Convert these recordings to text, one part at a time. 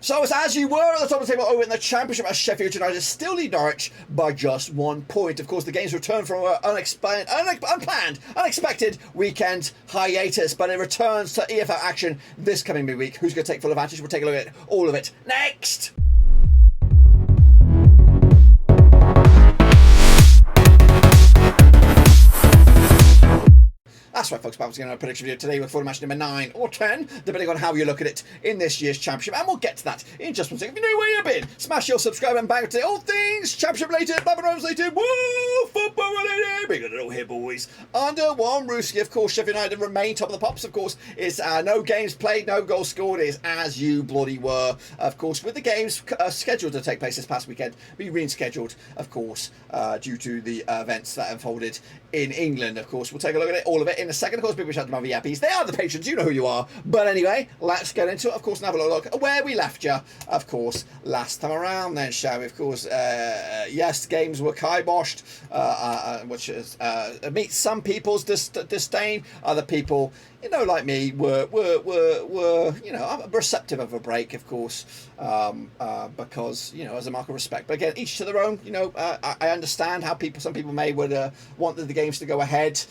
So as you were at the top of the table over in the Championship, as Sheffield United still lead Norwich by just 1 point. Of course, the game's returned from an unexpected weekend hiatus, but it returns to EFL action this coming midweek. Who's going to take full advantage? We'll take a look at all of it next. That's right, folks. We're going to have a prediction video today with match number 9 or 10, depending on how you look at it in this year's Championship. And we'll get to that in just 1 second. If you know where you've been, smash your subscribe and bang today. All things Championship related, Blackburn related, woo, football related. Big little here, boys. Under one roof, of course, Sheffield United remain top of the pops. Of course, it's no games played, no goals scored. It is as you bloody were. Of course, with the games scheduled to take place this past weekend, be rescheduled, of course, due to the events that unfolded in England. Of course, we'll take a look at it, all of it in a second. Of course, big shout out to my VIPs. They are the patrons. You know who you are. But anyway, let's get into it, of course, and have a look at where we left you, of course, last time around then, shall we? Of course, yes, games were kiboshed, which is meets some people's disdain. Other people, you know, like me, were you know, receptive of a break, of course, because, you know, as a mark of respect. But again, each to their own. You know, I understand how some people may would want the games to go ahead,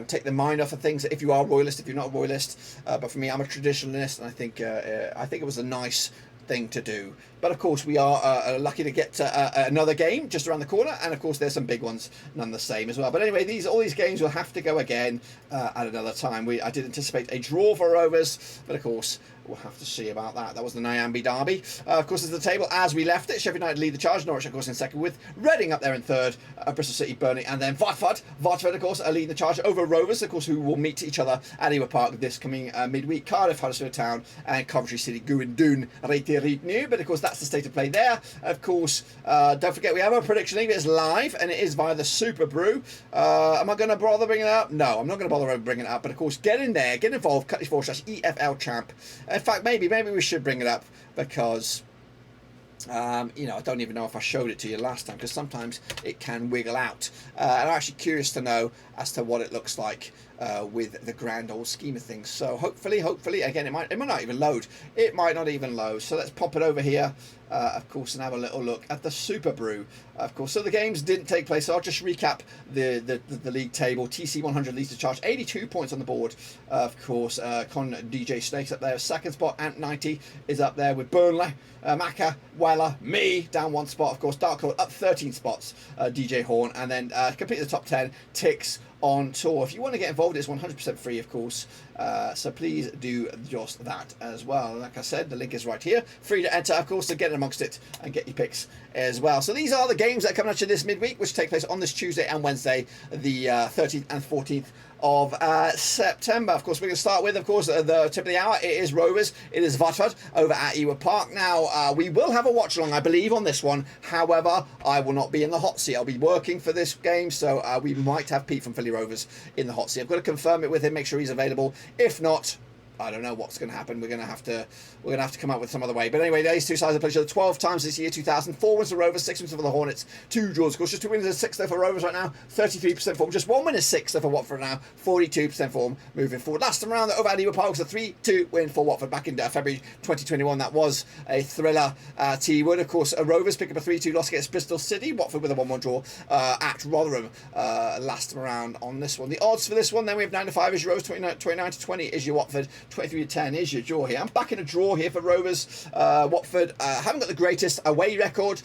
take their mind off of things. If you are a royalist, if you're not a royalist, but for me, I'm a traditionalist, and I think it was a nice thing to do. But of course, we are lucky to get another game just around the corner, and of course there's some big ones none the same as well. But anyway, all these games will have to go again at another time. I did anticipate a draw for Rovers, but of course we'll have to see about that. That was the Nyambi derby. Of course, as the table as we left it, Sheffield United lead the charge, Norwich of course in second, with Reading up there in third, Bristol City, Burnley, and then Watford of course are leading the charge over Rovers, of course, who will meet each other at Ewood Park this coming midweek. Cardiff, Huddersfield Town, and Coventry City, Gwyndoon, New. But of course, that's the state of play there. Of course, don't forget we have a prediction league. It's live and it is via the Super Brew. Am I going to bother bringing it up? No, I'm not going to bother bringing it up. But of course, get in there, get involved. /EFL Champ. In fact, maybe we should bring it up because you know, I don't even know if I showed it to you last time, because sometimes it can wiggle out, and I'm actually curious to know as to what it looks like with the grand old scheme of things. So hopefully again, it might not even load. It might not even load. So let's pop it over here, of course, and have a little look at the Super Brew, of course. So the games didn't take place, so I'll just recap the league table. TC 100 leads the charge, 82 points on the board, of course. Con DJ Snakes up there, second spot. Ant 90 is up there with Burnley, Maka, Weller, me down 1 spot, of course. Dark Hole up 13 spots, DJ Horn, and then complete the top 10, Tix on tour. If you want to get involved, it's 100% free, of course, so please do just that as well. Like I said, the link is right here, free to enter, of course, to get amongst it and get your picks as well. So these are the games that are coming at you this midweek, which take place on this Tuesday and Wednesday, the 13th and 14th of September. Of course, we're going to start with, of course, the tip of the hour. It is Rovers. It is Watford over at Ewood Park. Now, we will have a watch along, I believe, on this one. However, I will not be in the hot seat. I'll be working for this game, so we might have Pete from Philly Rovers in the hot seat. I've got to confirm it with him, make sure he's available. If not, I don't know what's going to happen. We're going to have to come up with some other way. But anyway, these two sides have played each other 12 times this year. 2004 wins for Rovers, 6 wins for the Hornets, 2 draws. Of course, just 2 wins and 6 there for Rovers right now. 33% form. Just 1 win and 6 there for Watford now. 42% form moving forward. Last time around, the over at Ewood Park was a 3-2 win for Watford back in February 2021. That was a thriller. T-Wood, of course, Rovers pick up a 3-2 loss against Bristol City. Watford with a 1-1 draw at Rotherham last time around on this one. The odds for this one, then we have 9-5 is your Rovers, 29-20 is your Watford, 23-10 is your draw here. I'm back in a draw here for Rovers. Watford haven't got the greatest away record,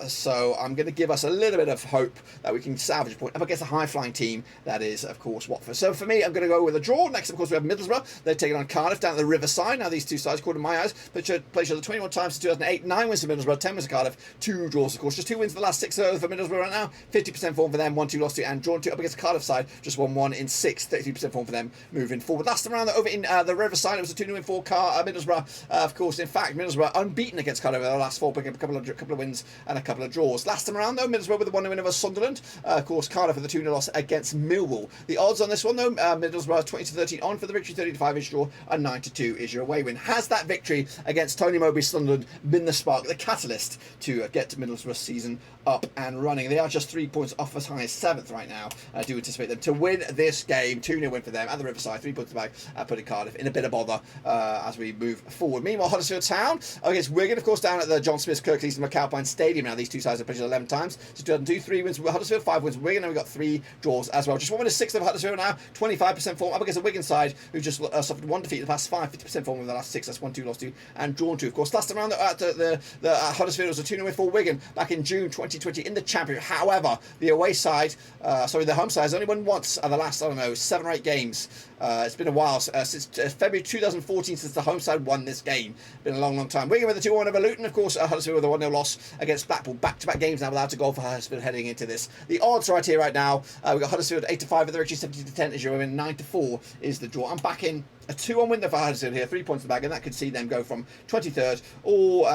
so I'm going to give us a little bit of hope that we can salvage a point up against a high-flying team that is, of course, Watford. So for me, I'm going to go with a draw. Next, of course, we have Middlesbrough. They're taking on Cardiff down at the Riverside. Now, these two sides, according to my eyes, played each other 21 times since 2008. 9 wins for Middlesbrough, 10 wins for Cardiff, 2 draws, of course. Just 2 wins in the last 6 for Middlesbrough right now. 50% form for them, 1-2 lost to, and drawn 2 up against the Cardiff side. Just 1-1 in 6, 33% form for them moving forward. Last time around, over in the Riverside, it was a 2-0 win for Middlesbrough. Of course, in fact, Middlesbrough unbeaten against Cardiff over the last 4, picking up a couple of wins and a couple of draws. Last time around, though, Middlesbrough with the 1-0 win over Sunderland. Of course, Cardiff with the 2-0 loss against Millwall. The odds on this one, though, Middlesbrough 20-13 on for the victory, 30-5 is draw, and 9-2 is your away win. Has that victory against Tony Mowbray's Sunderland been the spark, the catalyst to get to Middlesbrough's season up and running? They are just 3 points off as high as 7th right now. I do anticipate them to win this game. 2-0 win for them at the Riverside, 3 points back, putting Cardiff Cardiff in a bit of bother as we move forward. Meanwhile, Huddersfield Town against Wigan, of course, down at the John Smith's Kirklees and McAlpine Stadium. Now, these two sides have played 11 times. So 2002, 3 wins for Huddersfield, 5 wins for Wigan, and we've got 3 draws as well. Just 1 win is 6 of Huddersfield now, 25% form up against the Wigan side, who just suffered 1 defeat in the past 5, 50% form in the last 6. That's 1-2 lost to and drawn to. Of course, last time around at the Huddersfield was a 2-0 win for Wigan back in June 2020 in the Championship. However, the away side, the home side has only won once at the last, 7 or 8 games. It's been a while, since February 2014 since the home side won this game. Been a long, long time. Wigan with a 2-1 over Luton, of course. Huddersfield with a 1-0 loss against Blackpool. Back-to-back games now without a goal for Huddersfield heading into this. The odds right here, right now. We've got Huddersfield 8-5 with the Richie 70-10 as you're in. 9-4 is the draw. I'm back in a 2-1 win for Huddersfield here, 3 points in the bag, and that could see them go from 23rd or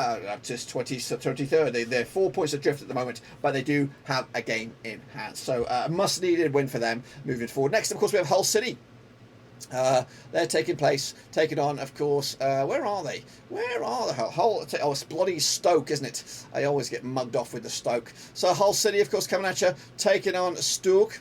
just 23rd. They're 4 points adrift at the moment, but they do have a game in hand. So a must-needed win for them moving forward. Next, of course, we have Hull City. They're taking on, of course, where are they? Where are the Hull? Oh, it's bloody Stoke, isn't it? I always get mugged off with the Stoke. So Hull City, of course, coming at you, taking on Stoke.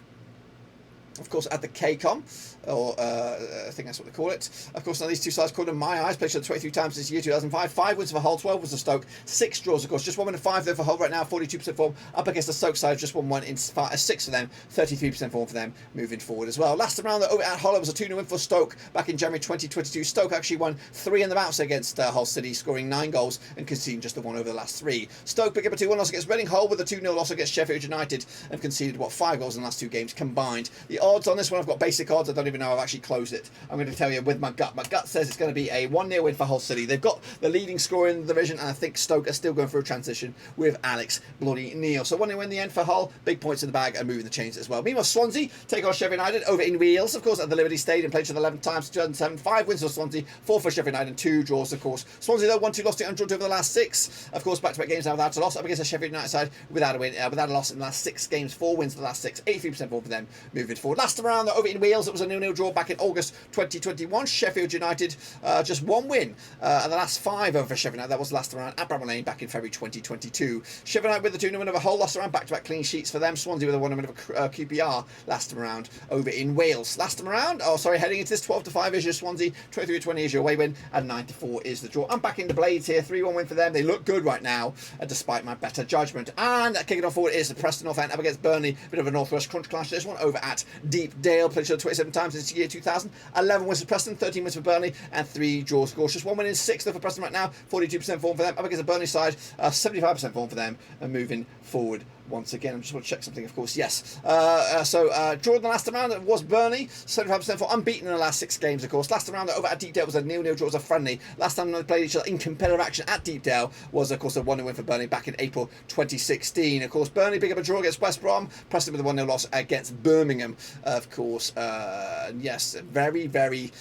Of course, at the KCOM, or I think that's what they call it. Of course, now these two sides called in my eyes, played 23 times since the year 2005. 5 wins for Hull, 12 wins for Stoke, 6 draws, of course. Just 1 win and 5 though for Hull right now, 42% form. Up against the Stoke side, just 1 in 6 for them, 33% form for them moving forward as well. Last time around, over at Hull, it was a 2-0 win for Stoke back in January 2022. Stoke actually won 3 in the bounce against Hull City, scoring 9 goals and conceding just the 1 over the last 3. Stoke pick up a 2-1 loss against Reading. Hull with a 2-0 loss against Sheffield United and conceded, 5 goals in the last 2 games combined. The odds on this one, I've got basic odds. I don't even know I've actually closed it. I'm going to tell you with my gut. My gut says it's going to be a 1-0 win for Hull City. They've got the leading scorer in the division, and I think Stoke are still going through a transition with Alex Bloody Neil. So 1-0 win in the end for Hull. Big points in the bag and moving the chains as well. Meanwhile, Swansea take on Sheffield United over in Wales, of course, at the Liberty Stadium. Played 11 times, 2007. 5 wins for Swansea, 4 for Sheffield United, and 2 draws, of course. Swansea, though, 1-2 lost to undrawn over the last 6. Of course, back-to-back games now without a loss. Up against the Sheffield United side without a win, without a loss in the last 6 games. 4 wins in the last 6. 83% form for them moving forward. Last time around, though, over in Wales, it was a 0-0 draw back in August 2021. Sheffield United just 1 win and the last 5 over Sheffield United. That was last time around at Bramall Lane back in February 2022. Sheffield United with the 2-0 win over Hull. Last time around, back-to-back clean sheets for them. Swansea with a 1-0 win over QPR last time around over in Wales. Last time around, heading into this 12-5 is your Swansea, 23-20 is your away win, and 9-4 is the draw. I'm back in the Blades here, 3-1 win for them. They look good right now, despite my better judgment. And kicking off forward is the Preston North End up against Burnley. Bit of a Northwest crunch clash. This one over at Deepdale. Played 27 times since the year 2000. 11 wins for Preston, 13 wins for Burnley, and 3 draws. Scores. Just 1 win in 6 though for Preston right now. 42% form for them. Up against the Burnley side, 75% form for them, and moving forward once again. I just want to check something, of course. Yes. Drawn the last time round, it was Burnley, 75% for unbeaten in the last 6 games, of course. Last time round, over at Deepdale was a 0-0 draw, was a friendly. Last time they played each other in competitive action at Deepdale was, of course, a 1-0 win for Burnley back in April 2016. Of course, Burnley pick up a draw against West Brom. Preston with a 1-0 loss against Birmingham, of course. Yes, very, very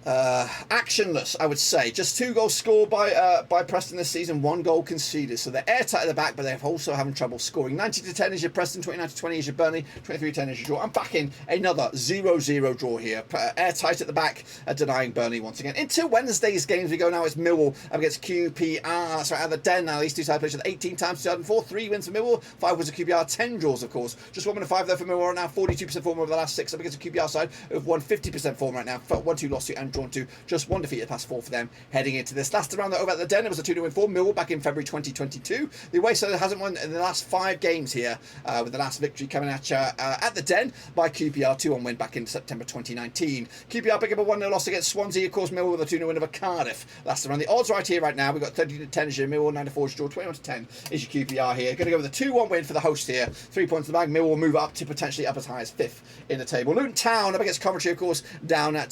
actionless, I would say. Just 2 goals scored by Preston this season, 1 goal conceded. So they're airtight at the back, but they're also having trouble scoring. 90-10 is your Preston, 29-20 is your Burnley, 23-10 is your draw. I'm back in another 0-0 draw here. Airtight at the back, denying Burnley once again. Into Wednesday's games we go now. It's Millwall against QPR. That's right, out of the den now. These two sides played 18 times, 2004. 3 wins for Millwall, 5 wins for QPR, 10 draws, of course. Just 1 win and 5 there for Millwall right now. 42% form over the last 6 up against the QPR side, who've won 50% form right now. 1-2 lost to and drawn to. Just 1 defeat the past 4 for them heading into this. Last round over at the den, it was a 2-0 win for Millwall back in February 2022. The away side hasn't won in the last 5 games here, with the last victory coming at you at the den by QPR, 2-1 win back in September 2019. QPR pick up a 1-0 loss against Swansea, of course. Millwall with a 2-0 win over Cardiff last round. The odds right here right now, we've got 30-10 is your Millwall, 9-4 is your draw, 21-10 is your QPR here. Going to go with a 2-1 win for the host here. 3 points in the bag. Millwall will move up to potentially up as high as 5th in the table. Luton Town up against Coventry, of course, down at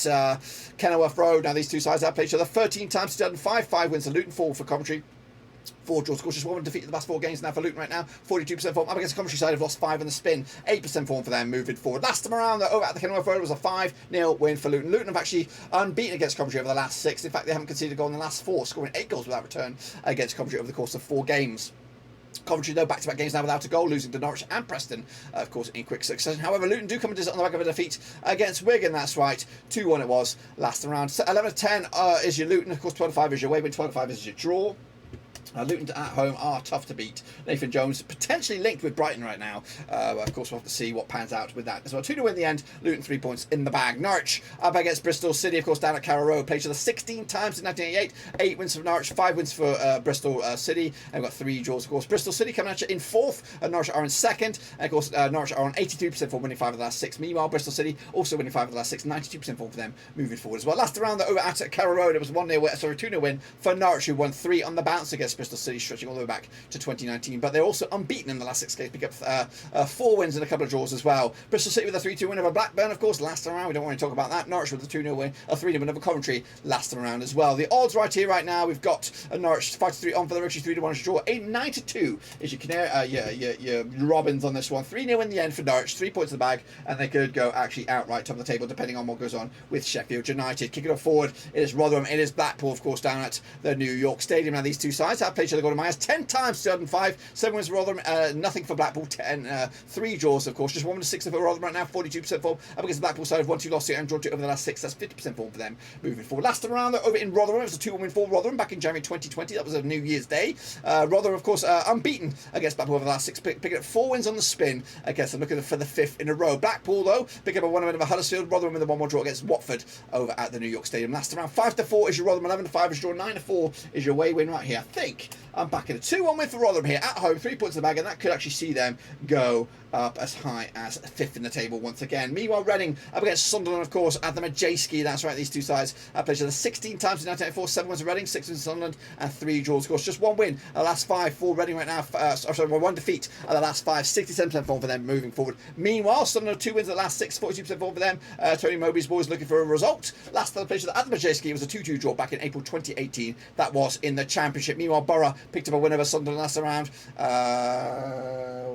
Kenilworth Road. Now these two sides have played each other 13 times, 2005. 5 wins for Luton, 4 for Coventry. 4 draws, scores, just 1 defeat in the past 4 games now for Luton right now. 42% form. Up against the Coventry side, have lost 5 in the spin. 8% form for them moving forward. Last time around, over at the Kenilworth Road, was a 5-0 win for Luton. Luton have actually unbeaten against Coventry over the last 6. In fact, they haven't conceded a goal in the last 4, scoring 8 goals without return against Coventry over the course of 4 games. Coventry, though, back-to-back games now without a goal, losing to Norwich and Preston, of course, in quick succession. However, Luton do come and on the back of a defeat against Wigan, that's right. 2-1 it was last round. 11-10 is your Luton, of course, 12-5 is your away win, 12-5 is your draw. Luton at home are tough to beat. Nathan Jones potentially linked with Brighton right now. Of course, we'll have to see what pans out with that as well. 2-0 in the end. Luton 3 points in the bag. Norwich up against Bristol City, of course, down at Carrow Road. Played each other 16 times in 1988. 8 wins for Norwich, 5 wins for Bristol City. And we've got 3 draws, of course. Bristol City coming at you in 4th. Norwich are in 2nd. And of course, Norwich are on 82% form, winning 5 of the last 6. Meanwhile, Bristol City also winning 5 of the last 6. 92% form for them moving forward as well. Last round, over at Carrow Road, it was 2-0 win for Norwich, who won 3 on the bounce against Bristol City, stretching all the way back to 2019, but they're also unbeaten in the last 6 games, pick up 4 wins and a couple of draws as well. Bristol City with a 3-2 win over Blackburn, of course, last time around. We don't want to talk about that. Norwich with a 2-0 win, a 3-0 win over Coventry last time around as well. The odds right here, right now, we've got Norwich 5-3 on for the Richie, 3-1 draw. A 9-2 is your Canary, your Robins on this one. 3-0 in the end for Norwich, 3 points in the bag, and they could go actually outright top of the table depending on what goes on with Sheffield United. Kicking it forward, it is Rotherham, it is Blackpool, of course, down at the New York Stadium. Now these two sides have played each other goal to minus 10 times 2005, 7 wins for Rotherham, nothing for Blackpool, 3 draws, of course, just 1 6 for Rotherham right now, 42% form up against the Blackpool side of 1-2 loss here and drawn 2 over the last 6. That's 50% form for them moving forward. Last time around, over in Rotherham, it was a 2-1 win for Rotherham back in January 2020. That was a New Year's Day. Rotherham, of course, unbeaten against Blackpool over the last 6, picking up 4 wins on the spin against them, looking for the 5th in a row. Blackpool, though, picking up a 1-1 over Huddersfield. Rotherham with a 1-1 draw against Watford over at the New York Stadium. Last round, 5-4 is your Rotherham, 11-5 is your draw, 9-4 is your away win right here. I think I'm back in a 2-1 win for Rotherham here at home, 3 points in the bag, and that could actually see them go up as high as 5th in the table once again. Meanwhile, Reading up against Sunderland, of course, at the Matchday. That's right, these two sides have played each other 16 times in 1984, 7 wins for Reading, 6 wins for Sunderland, and 3 draws. Of course, just 1 win the last 5 for Reading right now. Sorry, 1 defeat at the last 5, 67% form for them moving forward. Meanwhile, Sunderland 2 wins at the last 6, 42% form for them. Tony Mowbray's boys looking for a result. Last time they played at the Matchday was a 2-2 draw back in April 2018. That was in the Championship. Meanwhile, Borough picked up a win over Sunderland last round.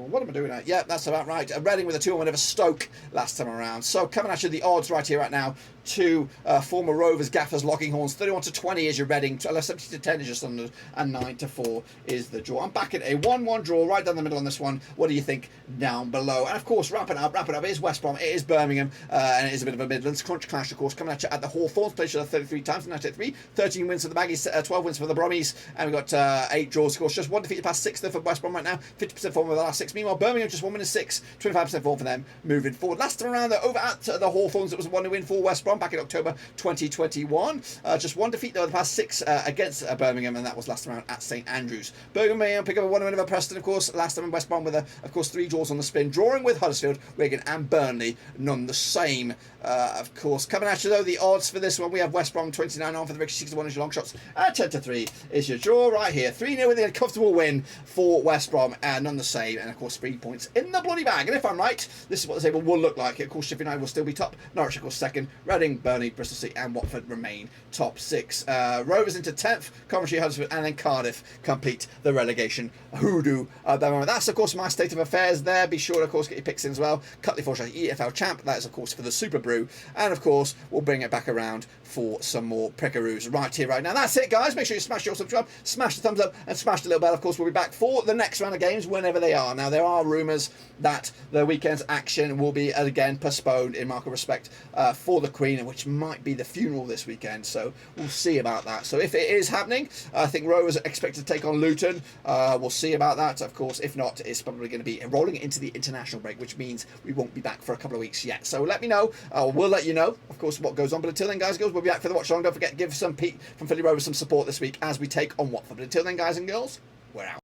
What am I doing now? Yeah, that's about right. Reading with a 2-1 win over Stoke last time around. So coming at you, the odds right here, right now. 2 former Rovers gaffers locking horns. 31-20 is your Reading, 70-10 is your Sunderland, and 9-4 is the draw. I'm back at a 1-1 draw right down the middle on this one. What do you think down below? And of course, wrapping up, it is West Brom, it is Birmingham, and it is a bit of a Midlands crunch clash, of course, coming at you at the Hawthorns. Played each other 33 times in 1983, 13 wins for the Baggies, 12 wins for the Brummies, and we've got 8 draws, of course, just 1 defeat past 6th for West Brom right now, 50% form over the last 6. Meanwhile, Birmingham just 1 win in 6, 25% form for them moving forward. Last time around, though, over at the Hawthorns, it was a 1-0 win for West Brom back in October 2021. Just 1 defeat, though, the past 6 against Birmingham, and that was last round at St Andrews. Birmingham pick up a 1-0 win over Preston, of course, last time in West Brom with, of course, 3 draws on the spin, drawing with Huddersfield, Wigan, and Burnley, none the same. Of course, coming at you, though, the odds for this one, we have West Brom 29 on for the Ricky, 6-1 is your long shots, 10-3 is your draw right here. 3-0 with a comfortable win for West Brom, and none the same, and of course 3 points in the bloody bag. And if I'm right, this is what the table will look like. Of course, Sheffield United will still be top, Norwich, of course, 2nd, Reading, Burnley, Bristol City, and Watford remain top 6. Rovers into 10th, Coventry, Huddersfield, and then Cardiff complete the relegation hoodoo at the moment. That's, of course, my state of affairs there. Be sure to, of course, get your picks in as well. Cutley Forshire EFL Champ, that is, of course, for the Super Brew. And, of course, we'll bring it back around for some more prickaroos right here, right now. That's it, guys. Make sure you smash your subscribe, smash the thumbs up, and smash the little bell. Of course, we'll be back for the next round of games whenever they are. Now, there are rumours that the weekend's action will be, again, postponed in mark of respect for the Queen, which might be the funeral this weekend. So we'll see about that. So if it is happening, I think Rovers are expected to take on Luton. We'll see about that. Of course, if not, it's probably going to be rolling into the international break, which means we won't be back for a couple of weeks yet. So let me know. We'll let you know, of course, what goes on. But until then, guys and girls, we'll be back for the watch along. Don't forget, give some Pete from Philly Rovers some support this week as we take on Watford. But until then, guys and girls, we're out.